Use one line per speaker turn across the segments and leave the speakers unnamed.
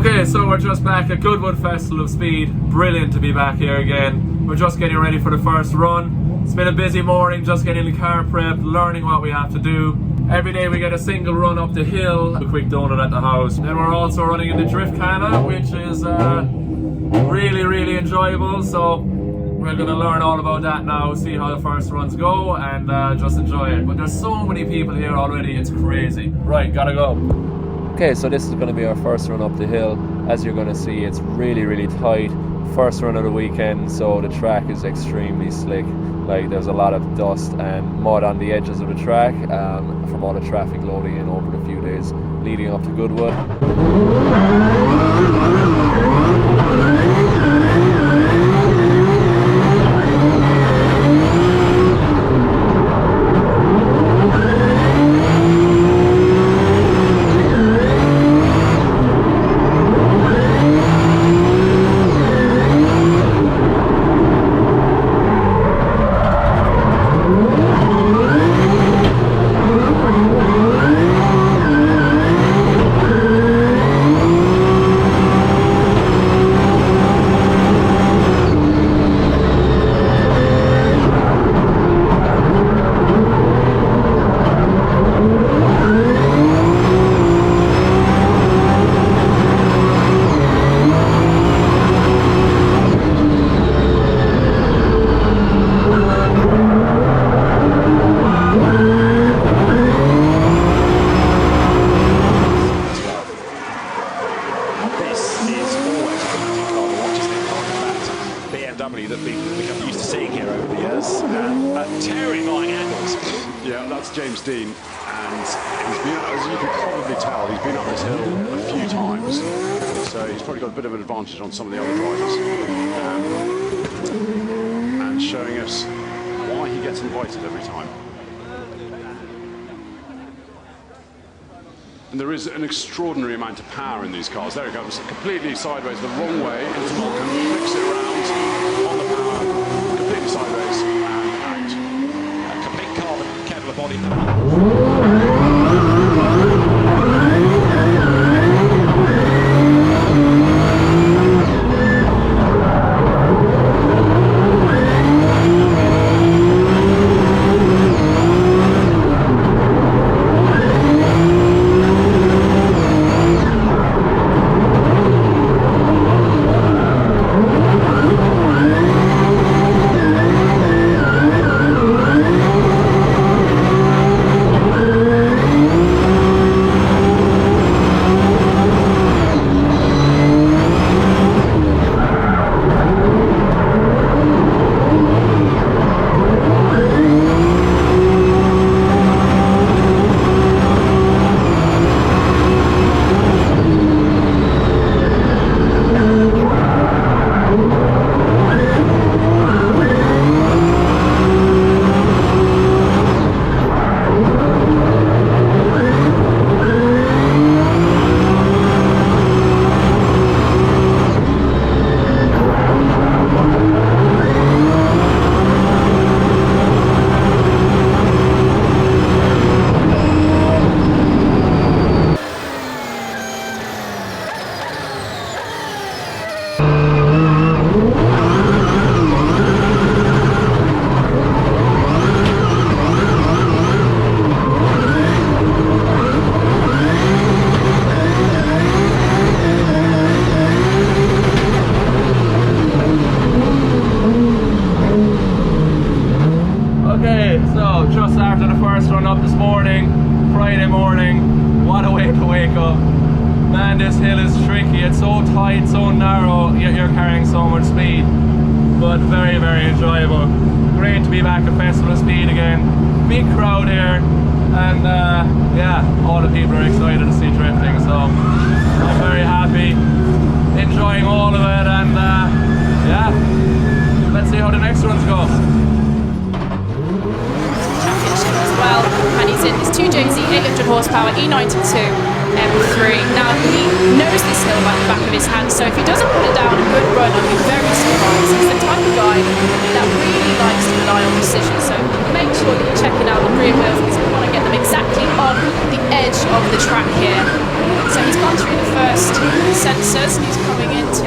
Okay, so we're just back at Goodwood Festival of Speed. Brilliant to be back here again. We're just getting ready for the first run. It's been a busy morning, just getting the car prepped, learning what we have to do. Every day we get a single run up the hill, a quick donut at the house. Then we're also running in the Driftkhana, which is really enjoyable. So we're going to learn all about that now, see how the first runs go, and just enjoy it. But there's so many people here already, it's crazy. Right, gotta go. Okay, so this is going to be our first run up the hill. As you're going to see, it's really tight. First run of the weekend, so the track is extremely slick. Like, there's a lot of dust and mud on the edges of the track from all the traffic loading in over the few days leading up to Goodwood.
That we've become used to seeing here over the years at terrifying angles.
Yeah, that's James Dean, and he's been, as you can probably tell, he's been up this hill a few times, so he's probably got a bit of an advantage on some of the other drivers, and showing us why he gets invited every time. And there is an extraordinary amount of power in these cars. There he goes, completely sideways, the wrong way into Malcolm, flicks it around on the power, completely sideways and out.
A complete carbon Kevlar body. Friday morning, what a way to wake up. Man, this hill is tricky. It's so tight, so narrow, yet you're carrying so much speed. But very enjoyable. Great to be back at Festival of Speed again. Big crowd here, and yeah, all the people are excited to see drifting, so I'm very happy, enjoying all of it, and yeah, let's see how the next ones go.
As well, and he's in his 2JZ 800 horsepower E92 M3. Now he knows this hill like the back of his hand, so if he doesn't put it down a good run, I'll be very surprised. He's the type of guy that really likes to rely on precision, so make sure that you're checking out the rear wheels because we want to get them exactly on the edge of the track here. So he's gone through the first sensors, and he's coming into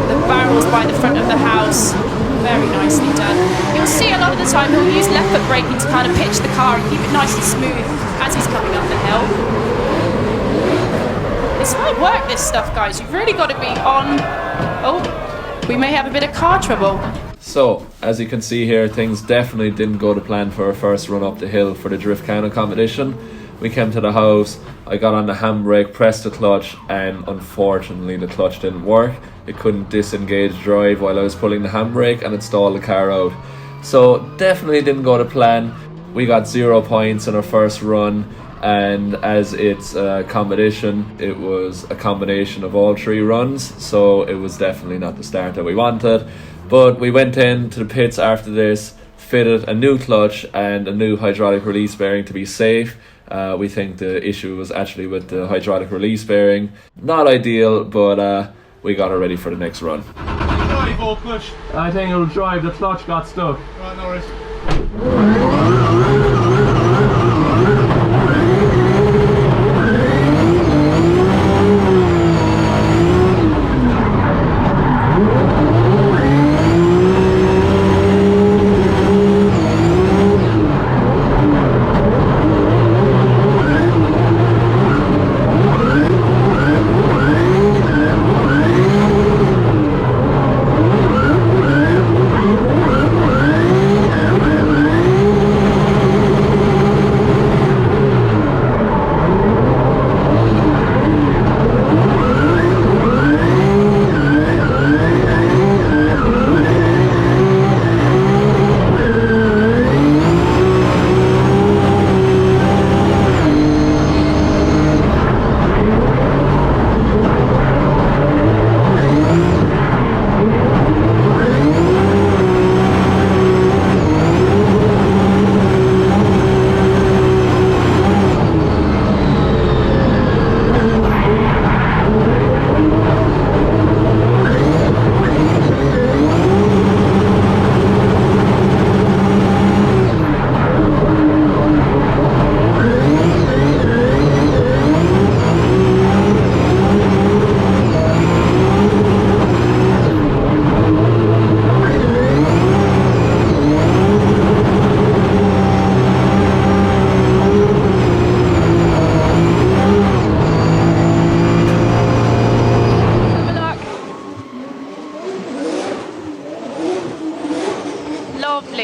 the barrels by the front of the house. Very nicely done. You'll see a lot of the time he'll use left foot braking to kind of pitch the car and keep it nice and smooth as he's coming up the hill. It's hard work, this stuff, guys. You've really got to be on. Oh, we may have a bit of car trouble.
So, as you can see here, things definitely didn't go to plan for our first run up the hill for the Driftkhana competition. We came to the house, I got on the handbrake, pressed the clutch, and unfortunately the clutch didn't work. It couldn't disengage drive while I was pulling the handbrake, and it stalled the car out. So definitely didn't go to plan. We got 0 points in our first run, and as it's a competition, it was a combination of all 3 runs, so it was definitely not the start that we wanted. But we went into the pits after this, fitted a new clutch and a new hydraulic release bearing to be safe. We think the issue was actually with the hydraulic release bearing. Not ideal, but we got it ready for the next run.
Drive, oh, clutch.
I think it'll drive, the clutch got stuck.
Right, no worries.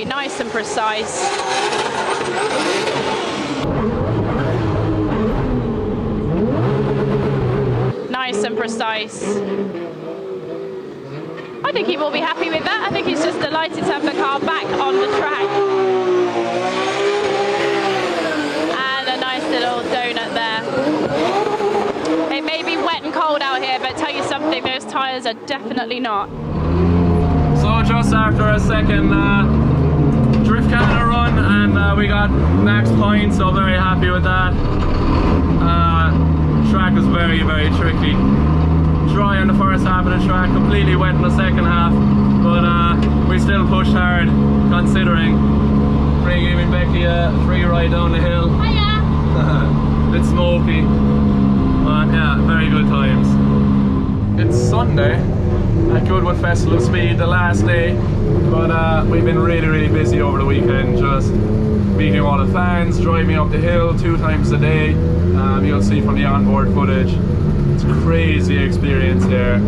Nice and precise. Nice and precise. I think he will be happy with that. I think he's just delighted to have the car back on the track. And a nice little donut there. It may be wet and cold out here, but tell you something, those tyres are definitely not.
So just after a second Driftkhana run, and we got max points, so very happy with that. Track was very, very tricky. Dry in the first half of the track, completely wet in the second half, but we still pushed hard, considering giving Becky a free ride down the hill.
Hiya!
Bit smoky, but yeah, very good times. It's Sunday at Goodwood Festival of Speed, the last day, but we've been really, really busy over the weekend, just meeting all the fans, driving up the hill 2 times a day. You'll see from the onboard footage, it's a crazy experience here.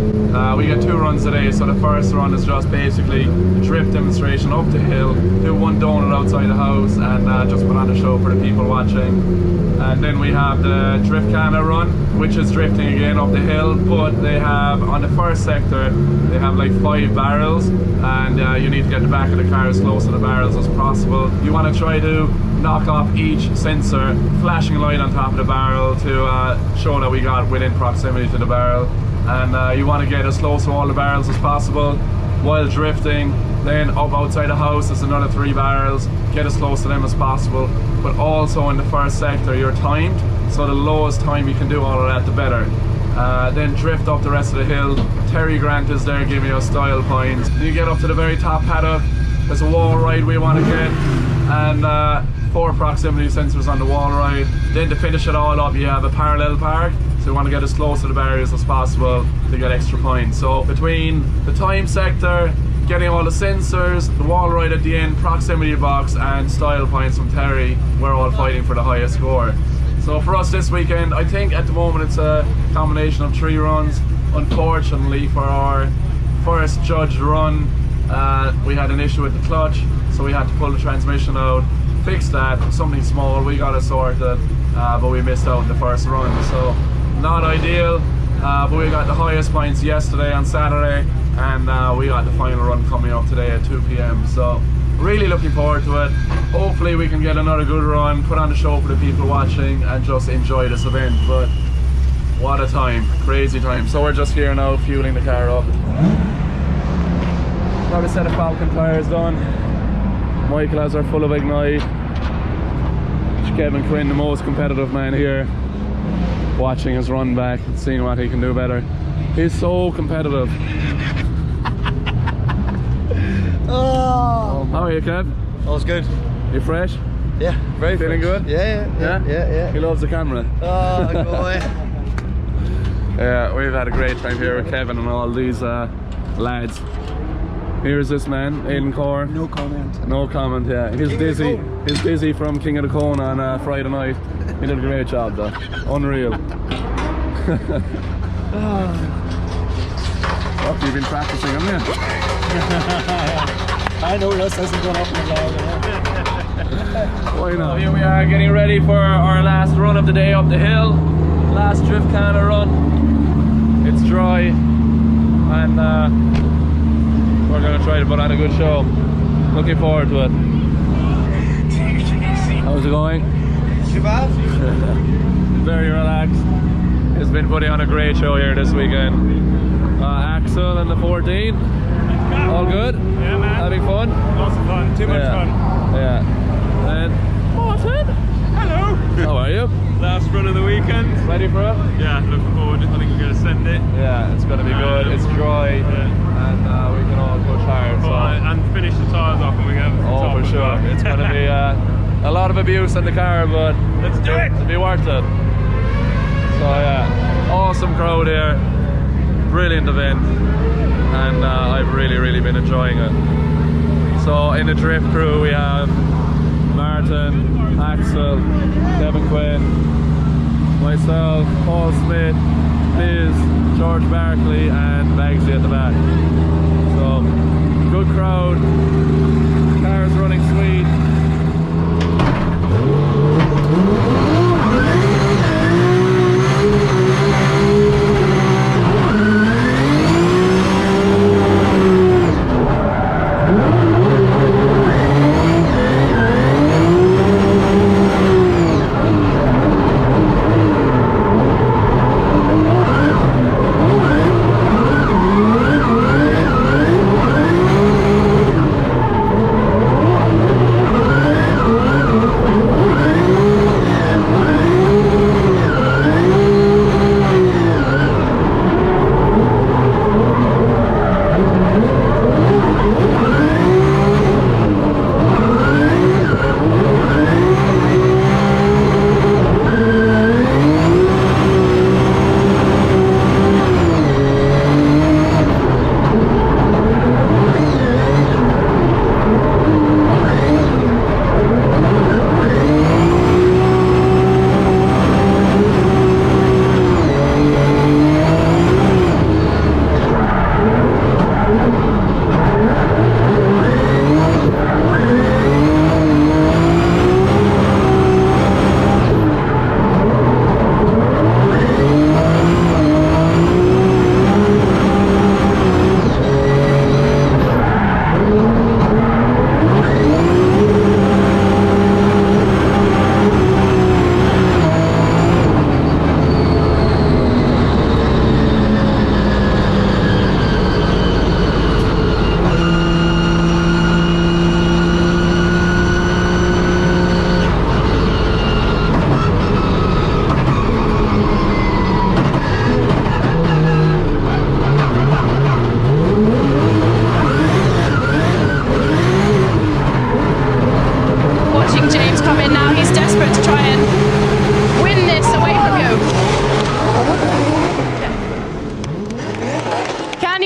We get 2 runs today, so the first run is just basically a drift demonstration up the hill, do 1 donut outside the house, and just put on a show for the people watching. And then we have the Driftkhana run, which is drifting again up the hill, but they have, on the first sector, they have like 5 barrels, and you need to get the back of the car as close to the barrels as possible. You want to try to knock off each sensor, flashing light on top of the barrel to show that we got within proximity to the barrel. And you want to get as close to all the barrels as possible while drifting. Then up outside the house there's another 3 barrels, get as close to them as possible. But also in the first sector you're timed, so the lowest time you can do all of that, the better. Then drift up the rest of the hill. Terry Grant is there giving you a style point. You get up to the very top paddock, there's a wall ride we want to get, and 4 proximity sensors on the wall ride. Then to finish it all up you have a parallel park, So we want to get as close to the barriers as possible to get extra points. So between the time sector, getting all the sensors, the wall ride at the end, proximity box and style points from Terry, we're all fighting for the highest score. So for us this weekend, I think at the moment it's a combination of 3 runs. Unfortunately for our first judged run, we had an issue with the clutch, so we had to pull the transmission out, fix that, something small, we got it sorted, but we missed out in the first run, so not ideal, but we got the highest points yesterday on Saturday, and we got the final run coming up today at 2 p.m. So really looking forward to it. Hopefully we can get another good run, put on the show for the people watching and just enjoy this event. But what a time, crazy time. So we're just here now fueling the car up. Got a set of Falcon tyres done. Michael has her full of Ignite. Kevin Quinn, the most competitive man here, watching us run back, seeing what he can do better. He's so competitive.
Oh,
how are you, Kev?
all's good.
You fresh?
Yeah, very
Feeling
fresh.
good?
Yeah.
He loves the camera.
Oh, go away.
Yeah, we've had a great time here with Kevin and all these lads. Here's this man, Aidan Core.
No comment.
No comment, yeah. He's dizzy. He's dizzy from King of the Cone on Friday night. He did a great job though. Unreal. Oh, you've been practicing, haven't you?
I know Russ hasn't gone up in a while.
Why not? So here we are getting ready for our last run of the day up the hill. Last Driftkhana run. It's dry and we're going to try to put on a good show. Looking forward to it. How's it going?
Too bad.
Very relaxed. He's been putting on a great show here this weekend. Axel and the 14. All good?
Yeah, man.
Having fun?
Lots of fun. Too much fun.
Yeah. And Martin.
Hello.
How are you?
Last run of the weekend.
Ready for it?
Yeah, looking forward. I think we're going to send it.
Yeah, it's going to be good. It's dry and we can all push hard. So.
And finish the tyres off when we get
Oh,
top
for
as
sure.
well.
It's going to be a lot of abuse in the car, but
Let's do it.
it'll be worth it. So yeah, awesome crowd here. Brilliant event. And I've really been enjoying it. So in the drift crew we have Martin, Axel, Kevin Quinn, myself, Paul Smith, Liz, George Barkley and Bagsy at the back. So good crowd, cars running sweet.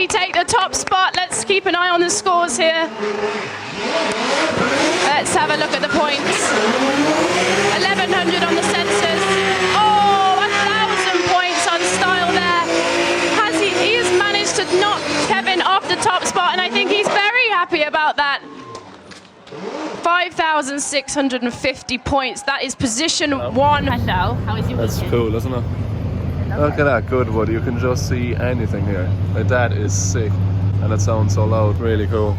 he take the top spot? Let's keep an eye on the scores here. Let's have a look at the points. 1100 on the sensors. Oh, 1,000 points on style there. He has managed to knock Kevin off the top spot, and I think he's very happy about that. 5,650 points. That is position 1.
Hello, how is your
That's
weekend?
cool, isn't it? Look at that Goodwood. You can just see anything here. Like, that is sick, and it sounds so loud. Really cool.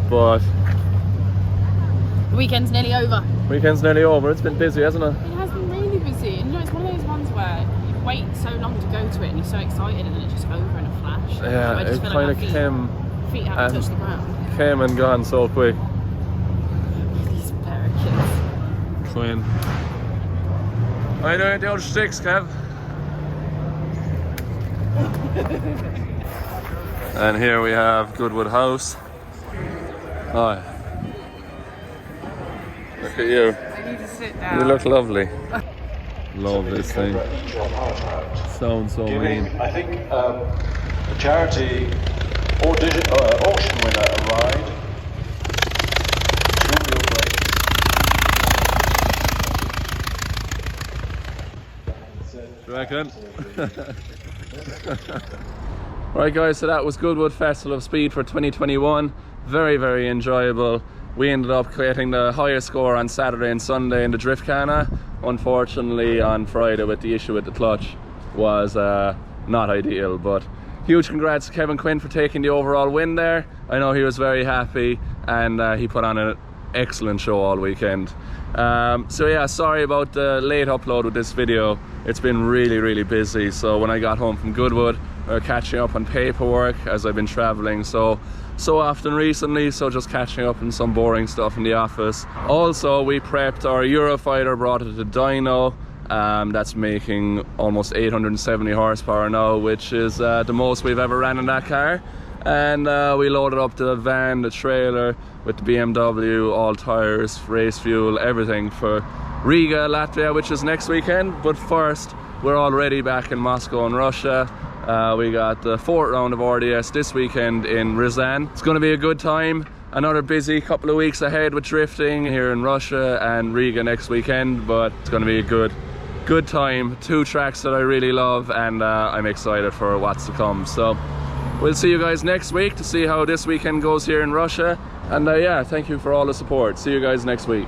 But
The weekend's nearly over.
weekend's nearly over. It's been busy, hasn't it?
It has been really busy. And you know, it's one of those ones where you wait so long to go to it and you're so excited and then it's just over in a flash.
Yeah,
I just
it
feel
kind
like
of
my feet haven't
and-
touched the ground.
came and gone so quick.
These parakeets.
Queen. I know the old sticks, Kev. And here we have Goodwood House. Hi. Look at you.
I need to sit down.
You look lovely. Love this thing. Sounds so mean.
I think a charity auction winner a ride. 2-wheel brakes.
Do you reckon? Right guys, so that was Goodwood Festival of Speed for 2021. Very, very enjoyable. We ended up creating the highest score on Saturday and Sunday in the Driftkhana. Unfortunately on Friday, with the issue with the clutch, was not ideal, but huge congrats to Kevin Quinn for taking the overall win there. I know he was very happy, and he put on an excellent show all weekend. So yeah, sorry about the late upload with this video. It's been really, really busy. So when I got home from Goodwood, we were catching up on paperwork as I've been traveling so often recently, so just catching up on some boring stuff in the office. Also, we prepped our Eurofighter, brought it to dyno. That's making almost 870 horsepower now, which is the most we've ever ran in that car. And we loaded up the van, the trailer with the BMW, all tires, race fuel, everything for Riga, Latvia, which is next weekend. But first, we're already back in Moscow and Russia. We got the 4th round of RDS this weekend in Ryazan. It's going to be a good time. Another busy couple of weeks ahead with drifting here in Russia and Riga next weekend, but it's going to be a good time. 2 tracks that I really love, and I'm excited for what's to come. So we'll see you guys next week to see how this weekend goes here in Russia. And yeah, thank you for all the support. See you guys next week.